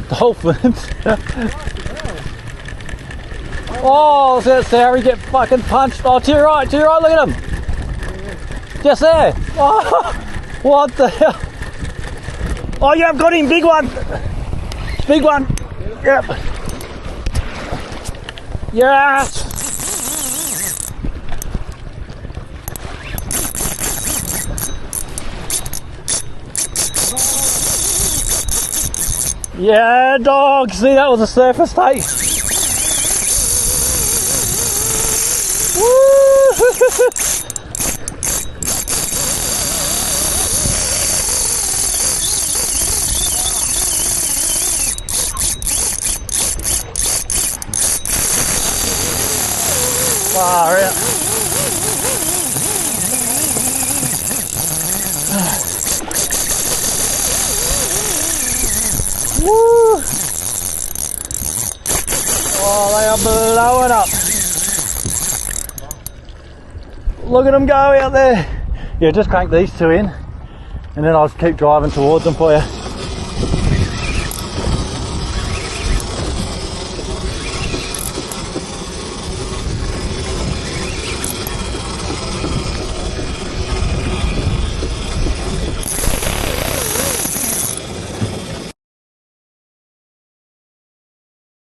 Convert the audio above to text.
Dolphins. Oh, let's see how we get fucking punched. Oh, to your right, look at him. Just there. Oh, what the hell? Oh, yeah, I've got him, big one. Big one. Yep. Yes. Yeah, dog. See, that was a surface taste. Far out. Woo! Oh, they are blowing up. Look at them go out there. Yeah, just crank these two in and then I'll keep driving towards them for you.